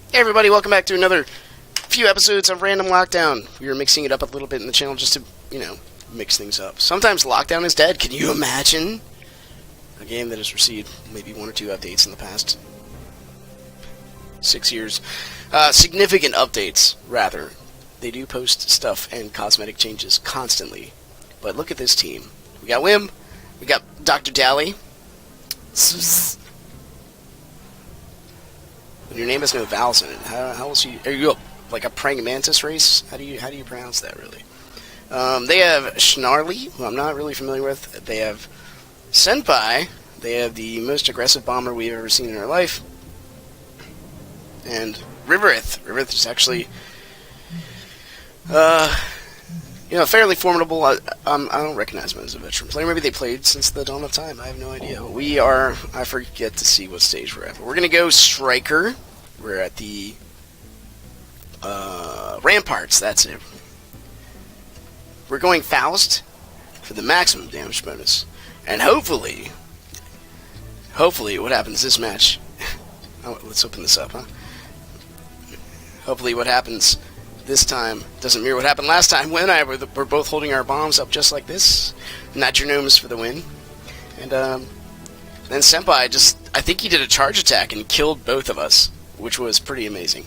Hey everybody, welcome back to another few episodes of Random Lockdown. We are mixing it up a little bit in the channel just to, mix things up. Sometimes Lockdown is dead. Can you imagine? A game that has received maybe 1 or 2 updates in the past 6 years. Significant updates, rather. They do post stuff and cosmetic changes constantly. But look at this team. We got Wim. We got Dr. Dally. Your name has no vowels in it. How else are you like a praying mantis race? How do you pronounce that really? They have Schnarly, who I'm not really familiar with. They have Senpai. They have the most aggressive bomber we've ever seen in our life. And Riverith. Riverith is actually, fairly formidable. I don't recognize him as a veteran player. Maybe they played since the dawn of time. I have no idea. I forget to see what stage we're at. But we're going to go Striker. We're at the Ramparts. That's it. We're going Faust for the maximum damage bonus. And hopefully what happens this match... Oh, let's open this up, huh? Hopefully what happens this time doesn't mirror what happened last time when we're both holding our bombs up just like this. Metronomes for the win. And then Senpai I think he did a charge attack and killed both of us, which was pretty amazing.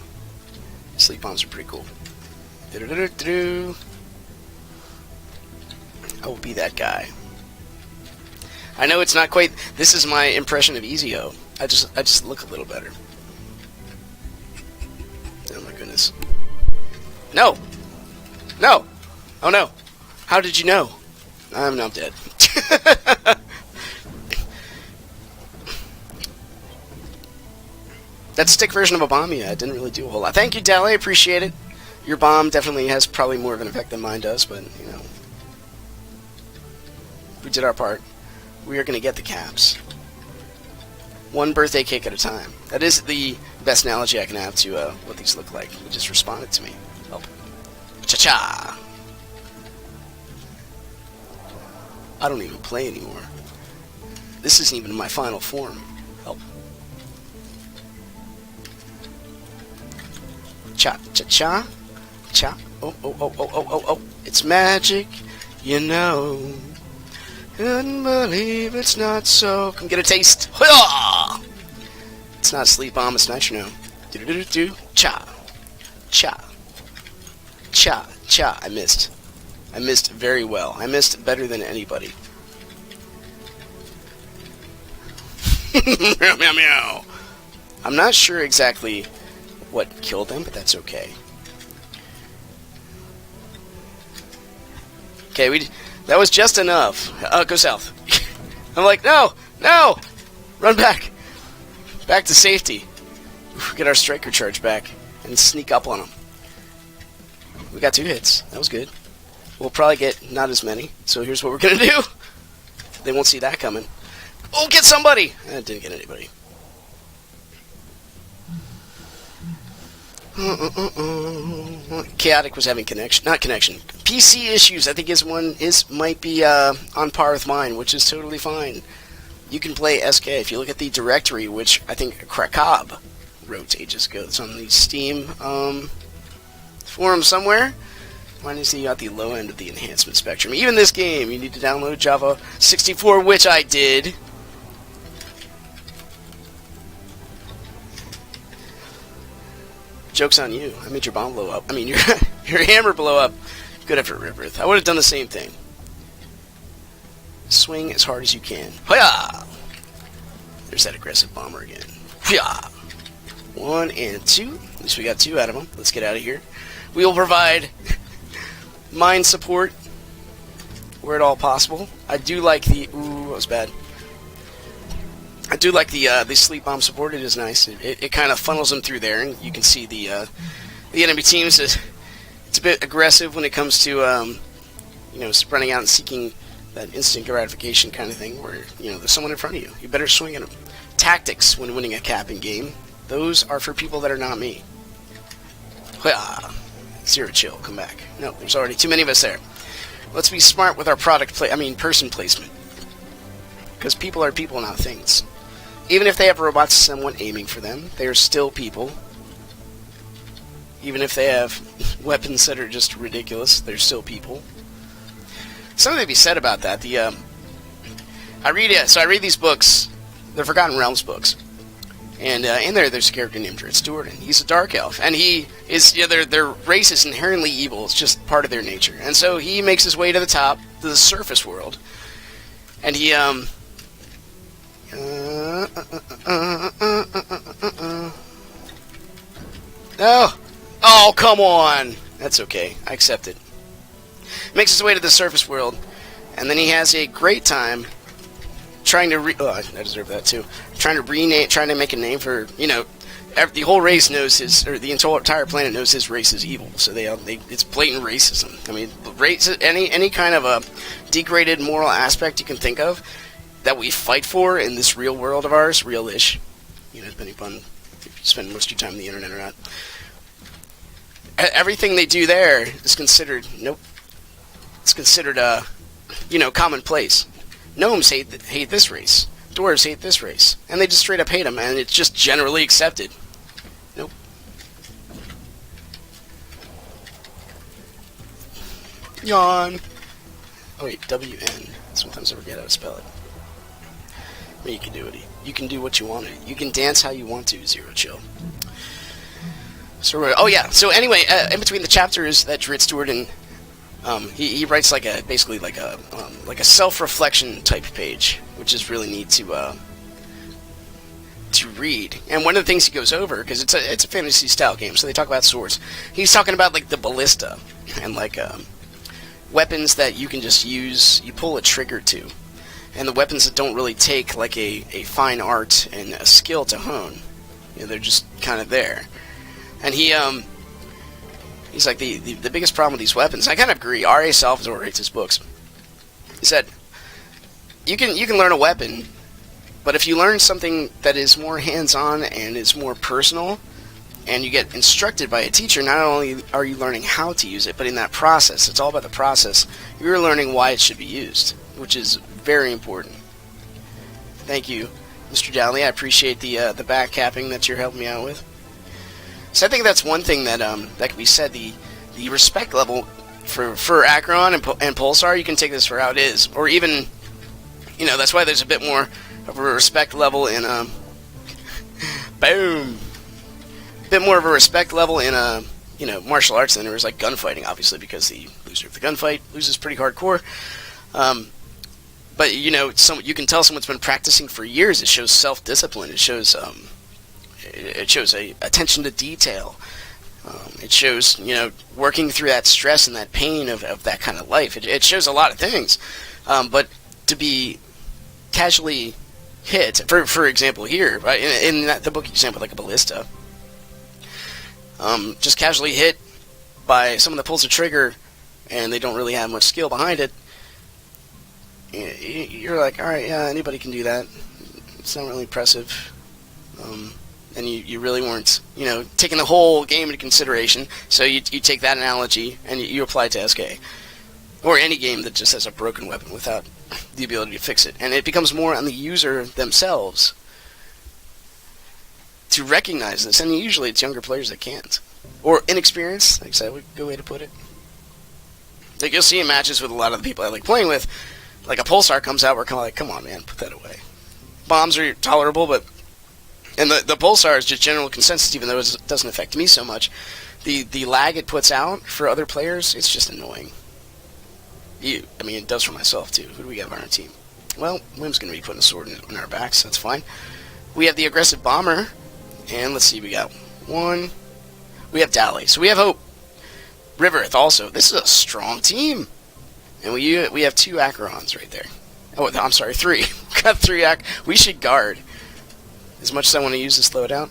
Sleep bombs are pretty cool. I will be that guy. I know it's not quite... This is my impression of Easy-O. I just look a little better. Oh my goodness. No! No! Oh no! How did you know? I'm not dead. That stick version of a bomb, yeah, it didn't really do a whole lot. Thank you, Dally, I appreciate it. Your bomb definitely has probably more of an effect than mine does, but, we did our part. We are going to get the caps. One birthday cake at a time. That is the best analogy I can have to what these look like. You just responded to me. Oh. Cha-cha! I don't even play anymore. This isn't even my final form. Help. Cha-cha-cha. Cha. Oh. It's magic, Couldn't believe it's not so. Come get a taste. It's not a sleep bomb, it's metronome. Do-do-do-do. Cha. Cha. Cha. Cha. I missed. I missed very well. I missed better than anybody. Meow, meow, meow. I'm not sure exactly what killed them, but that's okay. Okay, that was just enough. Go south. I'm like, no! Run back. Back to safety. Get our striker charge back and sneak up on them. We got 2 hits. That was good. We'll probably get not as many. So here's what we're going to do. They won't see that coming. Oh, get somebody! I didn't get anybody. Chaotic was having PC issues. I think might be on par with mine, which is totally fine. You can play SK if you look at the directory, which I think Krakob wrote ages ago. It's on the Steam forum somewhere. Mine is at the low end of the enhancement spectrum. Even this game, you need to download Java 64, which I did. Joke's on you. I made your bomb blow up. I mean, your hammer blow up. Good effort, Riverith. I would have done the same thing. Swing as hard as you can. Hiya! There's that aggressive bomber again. Hiya! 1 and 2. At least we got 2 out of them. Let's get out of here. We will provide mine support where at all possible. I do like the... Ooh, that was bad. I do like the sleep bomb support. It is nice. It kind of funnels them through there, and you can see the enemy teams. It's a bit aggressive when it comes to spreading out and seeking that instant gratification kind of thing, where there's someone in front of you. You better swing at them. Tactics when winning a capping game. Those are for people that are not me. Zero chill. Come back. No, there's already too many of us there. Let's be smart with our person placement. Because people are people, not things. Even if they have robots, someone aiming for them, they are still people. Even if they have weapons that are just ridiculous, they're still people. Something to be said about that. I read these books, the Forgotten Realms books, and in there's a character named Drizzt Do'Urden, and he's a dark elf, and he is their race is inherently evil. It's just part of their nature, and so he makes his way to the top, to the surface world, and he no. Oh, come on! That's okay. I accept it. Makes his way to the surface world, and then he has a great time trying to I deserve that too. Trying to make a name for, the whole race knows the entire planet knows his race is evil. So it's blatant racism. I mean, any kind of a degraded moral aspect you can think of that we fight for in this real world of ours, real-ish, depending upon if you spend most of your time on the internet or not. Everything they do there is considered It's considered commonplace. Gnomes hate this race. Dwarves hate this race, and they just straight up hate them, and it's just generally accepted. Nope. Yawn. Oh wait, W-N. Sometimes I forget how to spell it. But you can do it. You can do what you want to. You can dance how you want to, Zero Chill. So, so anyway, in between the chapters that Drizzt Do'Urden, he writes basically like a self-reflection type page, which is really neat to read. And one of the things he goes over, because it's a fantasy style game, so they talk about swords. He's talking about the ballista and weapons that you can just use. You pull a trigger to, and the weapons that don't really take a fine art and a skill to hone. They're just kind of there. And he's like, the biggest problem with these weapons, I kind of agree, R.A. Salvatore writes his books, he said, you can learn a weapon, but if you learn something that is more hands-on and is more personal, and you get instructed by a teacher, not only are you learning how to use it, but in that process, it's all about the process, you're learning why it should be used, which is very important. Thank you, Mr. Dowley. I appreciate the back capping that you're helping me out with. So I think that's one thing that can be said. The respect level for Acheron and Pulsar, you can take this for how it is, or even, that's why there's a bit more of a respect level in boom, a bit more of a respect level in martial arts than there is gunfighting, obviously, because the loser of the gunfight loses pretty hardcore. But you can tell someone's been practicing for years. It shows self-discipline. It shows a attention to detail. It shows, working through that stress and that pain of that kind of life. It shows a lot of things. But to be casually hit, for example here, right, in the book example, like a ballista, just casually hit by someone that pulls a trigger and they don't really have much skill behind it, you're like, alright, yeah, anybody can do that. It's not really impressive. And you really weren't, taking the whole game into consideration. So you take that analogy and you apply it to SK. Or any game that just has a broken weapon without the ability to fix it. And it becomes more on the user themselves to recognize this. And usually it's younger players that can't. Or inexperienced, like I said, a good way to put it. You'll see in matches with a lot of the people I like playing with, a Pulsar comes out, we're kind of like, come on, man, put that away. Bombs are tolerable, but... And the Pulsar is just general consensus, even though it doesn't affect me so much. The lag it puts out for other players, it's just annoying. It does for myself, too. Who do we have on our team? Well, Wim's going to be putting a sword in our backs, that's fine. We have the aggressive bomber, and let's see, we got one. We have Dally, so we have Hope. Riverith also. This is a strong team. And we have 2 Acherons right there. Oh, I'm sorry, 3. We got 3 We should guard. As much as I want to use the slowdown,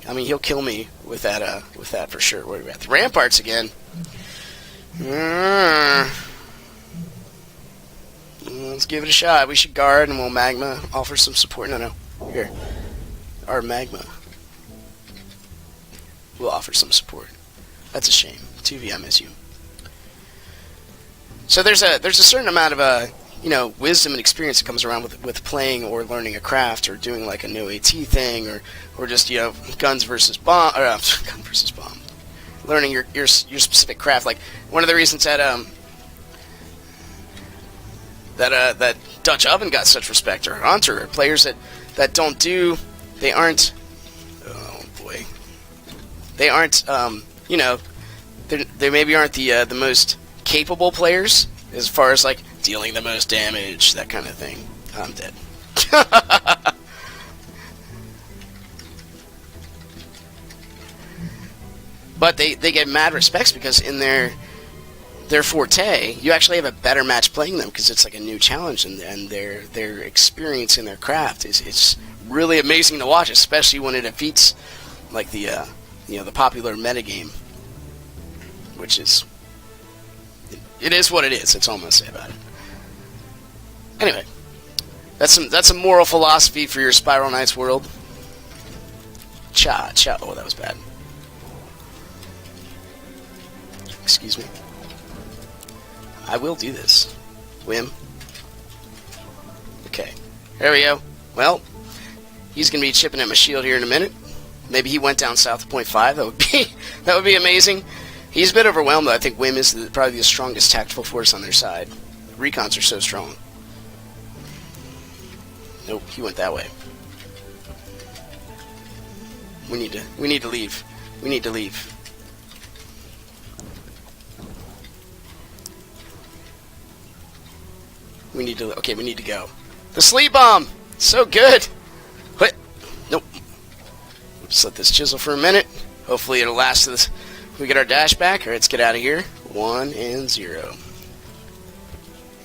he'll kill me with that for sure. Where are we at? The ramparts again. Let's give it a shot. We should guard, and we'll magma offer some support. No, here, our magma will offer some support. That's a shame. 2v, I miss you. So there's a certain amount of wisdom and experience that comes around with playing or learning a craft or doing a no AT thing or just guns versus bomb or gun versus bomb. learning your specific craft. Like one of the reasons that that Dutch Oven got such respect, or Hunter, or players that don't do, they aren't, oh boy, they aren't, you know, they maybe aren't the most capable players as far as like dealing the most damage, that kind of thing. I'm dead. But they get mad respects because in their forte, you actually have a better match playing them because it's like a new challenge, and their experience in their craft it's really amazing to watch, especially when it defeats like the the popular metagame, which is it is what it is. That's all I'm gonna say about it. Anyway, that's some moral philosophy for your Spiral Knights world. Cha. Oh, that was bad. Excuse me. I will do this. Whim. Okay. There we go. Well, he's going to be chipping at my shield here in a minute. Maybe he went down south of point 5. That would be amazing. He's a bit overwhelmed, though. I think Whim is probably the strongest tactical force on their side. Recons are so strong. Nope, he went that way. We need to leave. We need to leave. We need to go. The sleep bomb! So good! What? Nope. Just let this chisel for a minute. Hopefully it'll last this. We get our dash back. Alright, let's get out of here. 1 and 0.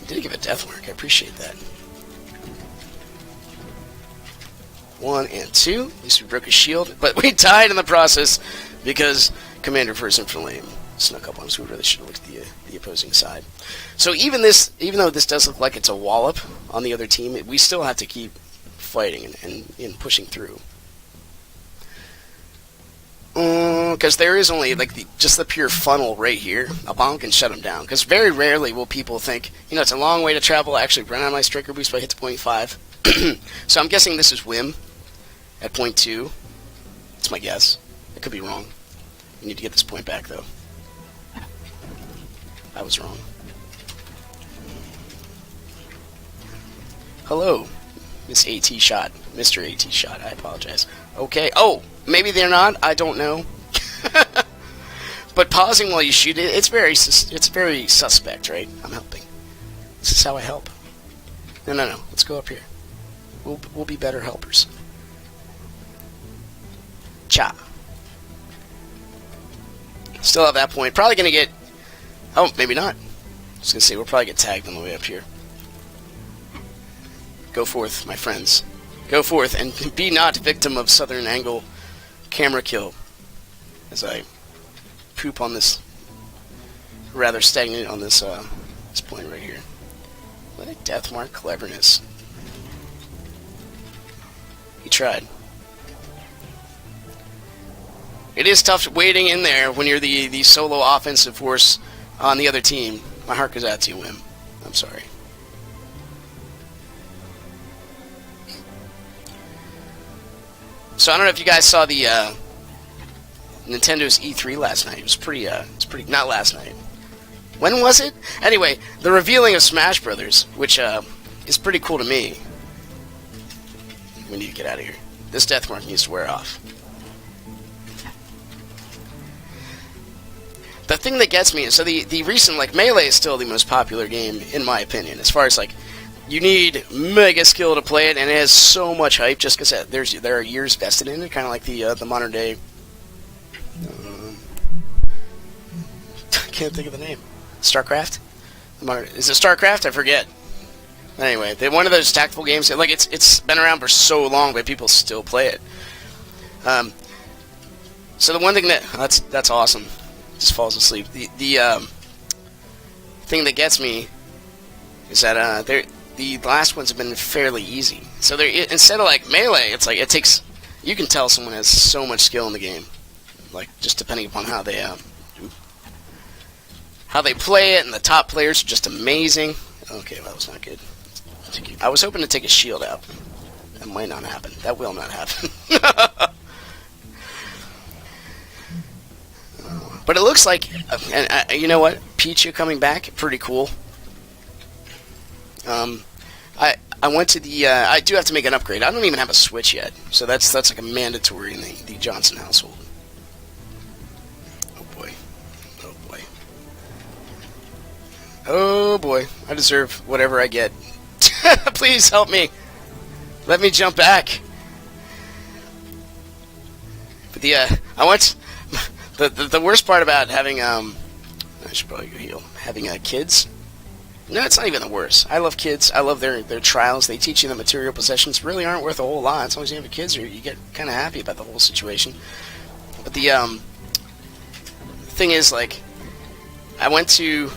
You did give a death mark. I appreciate that. 1 and 2. At least we broke his shield. But we died in the process because Commander Person for Lame snuck up on us. We really should have looked at the opposing side. So even though this does look like it's a wallop on the other team, we still have to keep fighting and pushing through. Because there is only like just the pure funnel right here. A bomb can shut them down. Because very rarely will people think, it's a long way to travel. I actually run out of my striker boost by hit to point 5. So I'm guessing this is Whim at point 2. That's my guess. I could be wrong. We need to get this point back though. I was wrong. Hello, Miss AT Shot. Mr. AT Shot, I apologize. Okay. Oh, maybe they're not. I don't know. But pausing while you shoot it, it's very suspect, right? I'm helping. This is how I help. No. Let's go up here. We'll be better helpers. Cha. Still have that point. Probably gonna get. Oh, maybe not. I was gonna say we'll probably get tagged on the way up here. Go forth, my friends. Go forth and be not victim of southern angle camera kill. As I poop on this, rather stagnant on this this point right here. What a death mark cleverness. He tried. It is tough waiting in there when you're the solo offensive force on the other team. My heart goes out to you, Wim. I'm sorry. So I don't know if you guys saw the Nintendo's E3 last night. It was pretty. Not last night. When was it? Anyway, the revealing of Smash Brothers, which is pretty cool to me. We need to get out of here. This death mark needs to wear off. The thing that gets me, so the recent, like, Melee is still the most popular game, in my opinion, as far as, like, you need mega skill to play it, and it has so much hype just because there are years vested in it, kind of like the modern day, I can't think of the name, StarCraft? Is it StarCraft? I forget. Anyway, one of those tactical games, like, it's been around for so long, but people still play it. So the one thing that's awesome. Just falls asleep. The thing that gets me is that the last ones have been fairly easy. So instead of like Melee, it's like you can tell someone has so much skill in the game, like just depending upon how they play it, and the top players are just amazing. Okay, well, that was not good. I was hoping to take a shield out. That might not happen. That will not happen. But it looks like, and you know what, Pichu coming back, pretty cool. I went to the, I do have to make an upgrade. I don't even have a Switch yet, so that's like a mandatory in the Johnson household. Oh boy. Oh boy. Oh boy. I deserve whatever I get. Please help me. Let me jump back. But I went, the worst part about having, I should probably go heal, having kids. No, it's not even the worst. I love kids. I love their trials. They teach you that material possessions really aren't worth a whole lot. As long as you have kids, you get kind of happy about the whole situation. But the thing is, like, I went to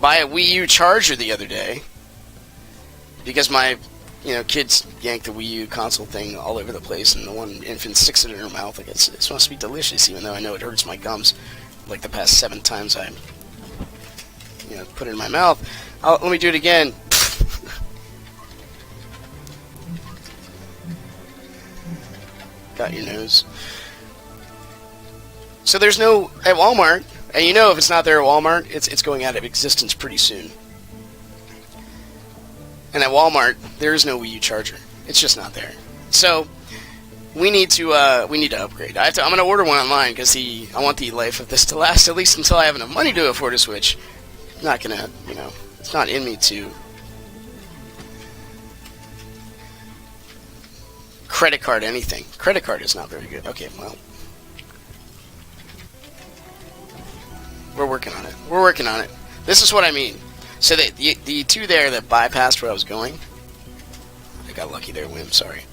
buy a Wii U charger the other day because my kids yanked the Wii U console thing all over the place, and the one infant sticks it in her mouth. Like it's supposed to be delicious, even though I know it hurts my gums. Like the past 7 times I, put it in my mouth. Let me do it again. Got your nose. So there's no at Walmart, and if it's not there at Walmart, it's going out of existence pretty soon. And at Walmart, there is no Wii U charger. It's just not there. So we need to upgrade. I'm going to order one online because I want the life of this to last at least until I have enough money to afford a Switch. I'm not gonna, it's not in me to credit card anything. Credit card is not very good. Okay, well, we're working on it. We're working on it. This is what I mean. So the two there that bypassed where I was going, I got lucky there, Wim, sorry.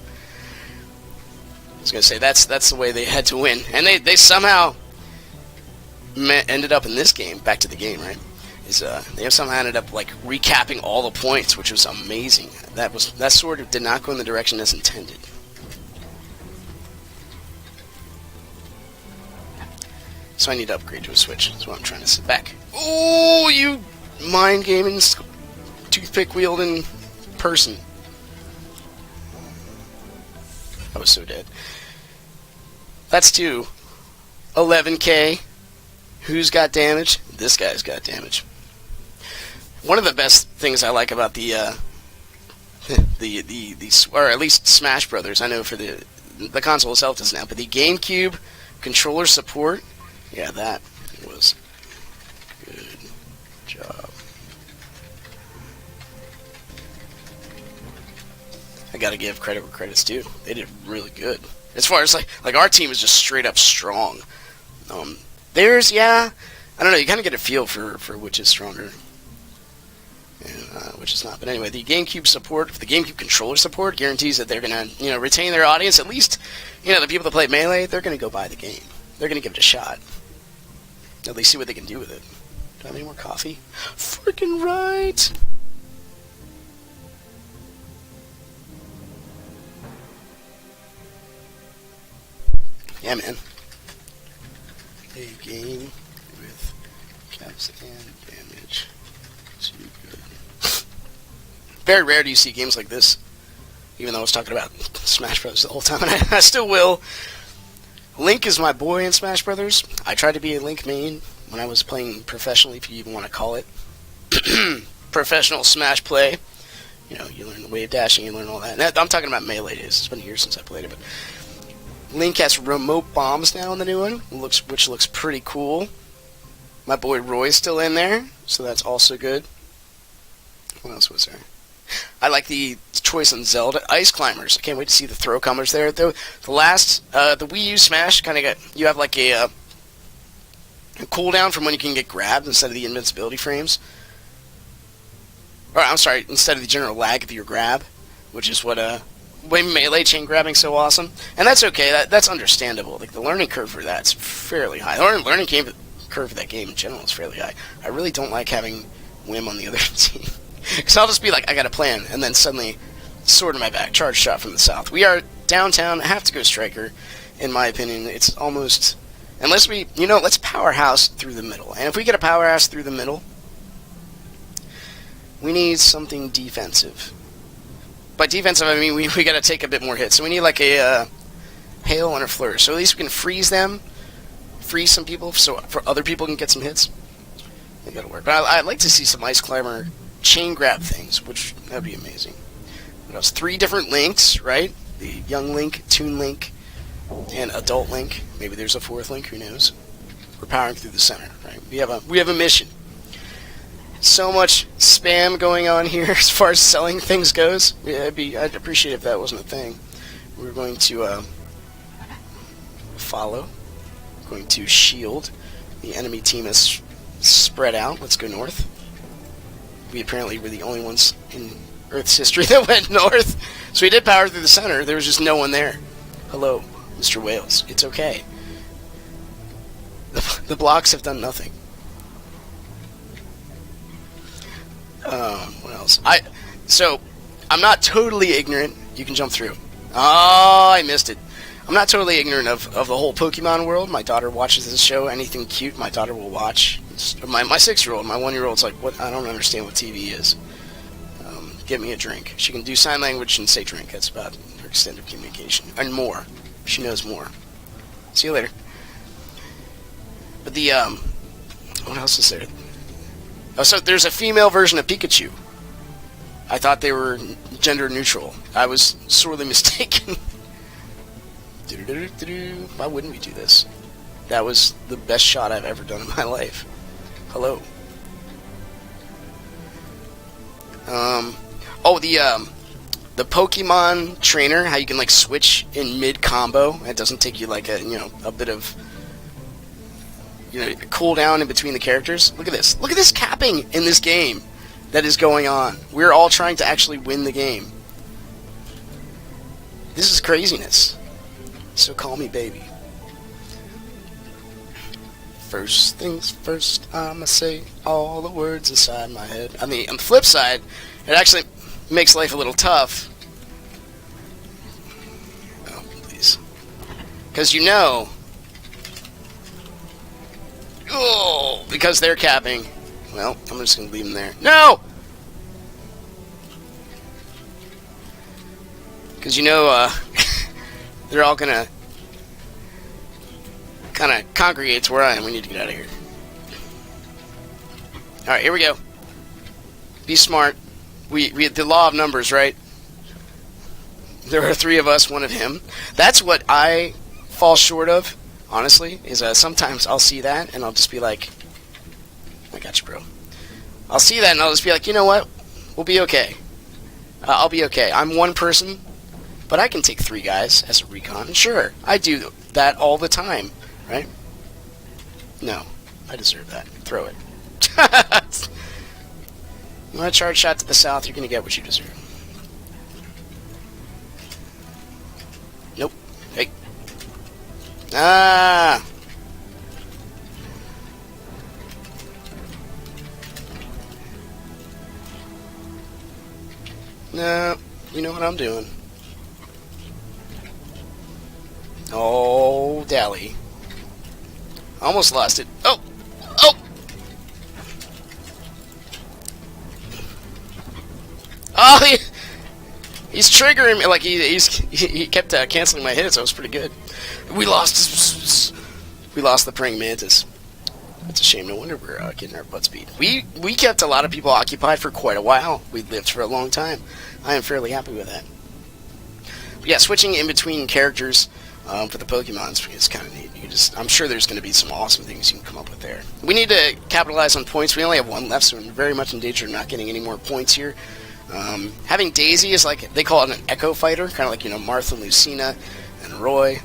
I was going to say, that's the way they had to win. And they somehow ended up in this game, back to the game, right? They somehow ended up, like, recapping all the points, which was amazing. That sort of did not go in the direction as intended. So I need to upgrade to a Switch. That's what I'm trying to sit back. Oh, you mind gaming, toothpick wielding person. I was so dead. That's 2. 11k. Who's got damage? This guy's got damage. One of the best things I like about the or at least Smash Brothers, I know for the console itself doesn't have, but the GameCube controller support, yeah, that was good job. I gotta give credit where credit's due. They did really good. As far as like our team is just straight up strong. Theirs, yeah, I don't know. You kind of get a feel for which is stronger, and which is not. But anyway, the GameCube support, the GameCube controller support, guarantees that they're gonna retain their audience. At least the people that play Melee, they're gonna go buy the game. They're gonna give it a shot. At least see what they can do with it. Do I have any more coffee? Freaking right. Yeah, man. A game with caps and damage. Too good. Very rare do you see games like this. Even though I was talking about Smash Bros. The whole time, and I still will. Link is my boy in Smash Brothers. I tried to be a Link main when I was playing professionally, if you even want to call it. Professional Smash play. You learn the wave dashing, you learn all that. And I'm talking about Melee days. It's been years since I played it, but Link has remote bombs now in the new one, which looks pretty cool. My boy Roy's still in there, so that's also good. What else was there? I like the choice on Zelda. Ice Climbers. I can't wait to see the throw comers there. The Wii U Smash kind of you have like a cooldown from when you can get grabbed instead of the invincibility frames. Or I'm sorry, instead of the general lag of your grab, which is what Melee chain grabbing so awesome, and that's okay. That's understandable. Like the learning curve for that's fairly high. The learning curve for that game in general is fairly high. I really don't like having Wim on the other team because I'll just be like, I got a plan, and then suddenly, sword in my back, charge shot from the south. We are downtown. I have to go striker. In my opinion, it's almost unless we let's powerhouse through the middle, and if we get a powerhouse through the middle, we need something defensive. by defensive, I mean we got to take a bit more hits. So we need like a hail and a flourish. So at least we can freeze them, freeze some people, so for other people can get some hits. I think that'll work. But I'd like to see some Ice Climber chain grab things, which that'd be amazing. What else? 3 different links, right? The young Link, Toon Link, and adult Link. Maybe there's a 4th Link. Who knows? We're powering through the center, right? We have a mission. So much spam going on here as far as selling things goes. Yeah, I'd appreciate if that wasn't a thing. We're going to follow. We're going to shield. The enemy team is spread out. Let's go north. We apparently were the only ones in Earth's history that went north. So we did power through the center. There was just no one there. Hello, Mr. Wales. It's okay. The blocks have done nothing. What else? So, I'm not totally ignorant. You can jump through. Oh, I missed it. I'm not totally ignorant of the whole Pokemon world. My daughter watches this show. Anything cute, my daughter will watch. My 6-year-old, my 1-year-old's like, what? I don't understand what TV is. Get me a drink. She can do sign language and say drink. That's about her extent of communication. And more. She knows more. See you later. But the, what else is there? Oh, so there's a female version of Pikachu. I thought they were gender neutral. I was sorely mistaken. Why wouldn't we do this? That was the best shot I've ever done in my life. Hello. Oh, the Pokemon trainer, how you can like switch in mid combo. It doesn't take you like a bit of cooldown in between the characters. Look at this. Look at this capping in this game that is going on. We're all trying to actually win the game. This is craziness. So call me baby. First things first, I'ma say all the words inside my head. On the flip side, it actually makes life a little tough. Oh, please. Because oh, because they're capping. Well, I'm just going to leave them there. No! Because they're all going to kind of congregate to where I am. We need to get out of here. Alright, here we go. Be smart. We the law of numbers, right? There are 3 of us, 1 of him. That's what I fall short of, honestly, is sometimes I'll see that and I'll just be like, I got you, bro. I'll see that and I'll just be like, you know what? We'll be okay. I'll be okay. I'm 1 person, but I can take 3 guys as a recon. Sure, I do that all the time, right? No, I deserve that. Throw it. You want a charge shot to the south, you're going to get what you deserve. Nope. Hey. Ah! No, you know what I'm doing. Oh, dally. Almost lost it. Oh! Oh! Oh, he's triggering me. Like, he kept canceling my hits. That was pretty good. We lost the praying mantis. That's a shame. No wonder we're getting our butts beat. We kept a lot of people occupied for quite a while. We lived for a long time. I am fairly happy with that. But yeah, switching in between characters for the Pokemons is kind of neat. I'm sure there's going to be some awesome things you can come up with there. We need to capitalize on points. We only have 1 left, so we're very much in danger of not getting any more points here. Having Daisy is like, they call it an echo fighter, kind of like, Martha, Lucina, and Roy.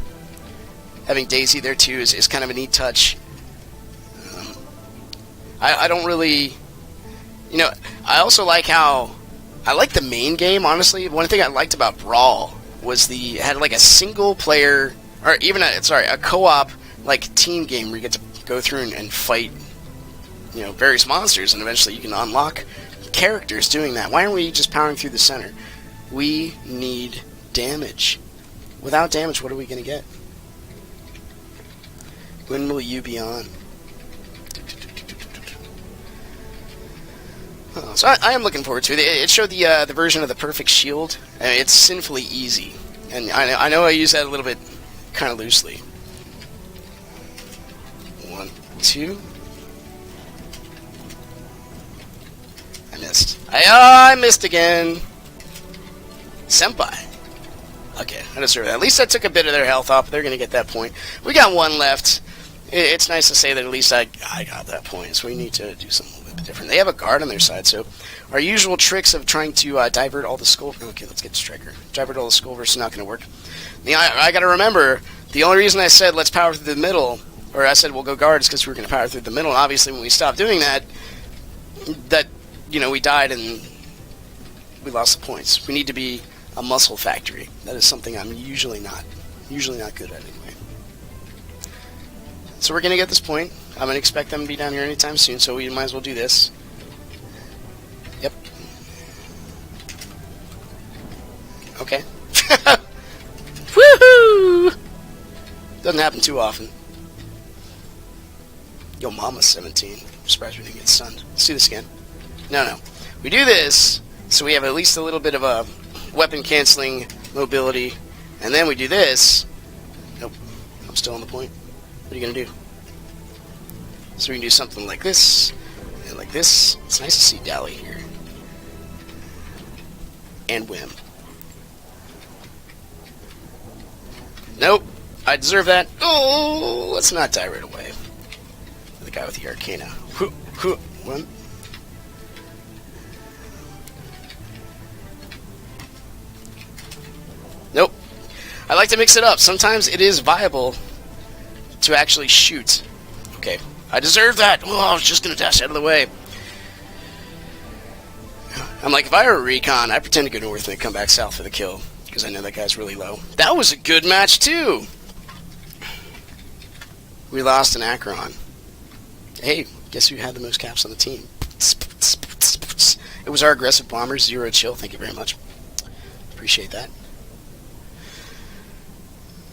Having Daisy there too is kind of a neat touch. I don't really, I also like how, I like the main game, honestly. One thing I liked about Brawl was it had like a single player, or even a co-op like team game where you get to go through and fight, various monsters, and eventually you can unlock characters doing that. Why aren't we just powering through the center? We need damage. Without damage, what are we going to get? When will you be on? So I am looking forward to it. It showed the version of the perfect shield. It's sinfully easy, and I know I use that a little bit kind of loosely. 1, 2. I missed. I missed again. Senpai. Okay, I deserve that. At least I took a bit of their health off. They're gonna get that point. We got one left. It's nice to say that at least I got that point, so we need to do something a little bit different. They have a guard on their side, so our usual tricks of trying to divert all the skull... Okay, let's get to Striker. Divert all the skull versus not going to work. I got to remember, the only reason I said let's power through the middle, or I said we'll go guard, is because we were going to power through the middle, and obviously when we stopped doing that, we died and we lost the points. We need to be a muscle factory. That is something I'm usually not good at anyway. So we're going to get this point. I'm going to expect them to be down here anytime soon, so we might as well do this. Yep. Okay. Woohoo! Doesn't happen too often. Yo, mama's 17. I'm surprised we didn't get stunned. Let's do this again. No. We do this, so we have at least a little bit of a weapon canceling mobility, and then we do this. Nope. I'm still on the point. What are you going to do? So we can do something like this, and like this. It's nice to see Dally here. And Whim. Nope. I deserve that. Oh, let's not die right away. The guy with the Arcana. Whim. Nope. I like to mix it up. Sometimes it is viable to actually shoot. Okay, I deserve that. Oh, I was just gonna dash out of the way. I'm like, if I were a recon, I'd pretend to go north and then come back south for the kill, because I know that guy's really low. That was a good match too. We lost an Acheron. Hey, guess who had the most caps on the team? It was our aggressive bombers, 0 chill. Thank you very much. Appreciate that.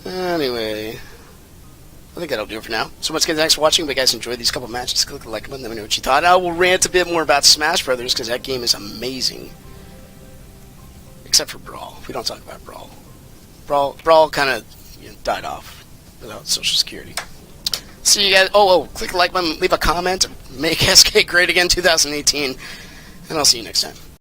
Anyway, I think that'll do it for now. So once again, thanks for watching. If you guys enjoyed these couple matches, click the like button. Let me know what you thought. I will rant a bit more about Smash Brothers because that game is amazing. Except for Brawl. We don't talk about Brawl. Brawl kind of died off without Social Security. See you guys. Click the like button, leave a comment, make SK great again 2018, and I'll see you next time.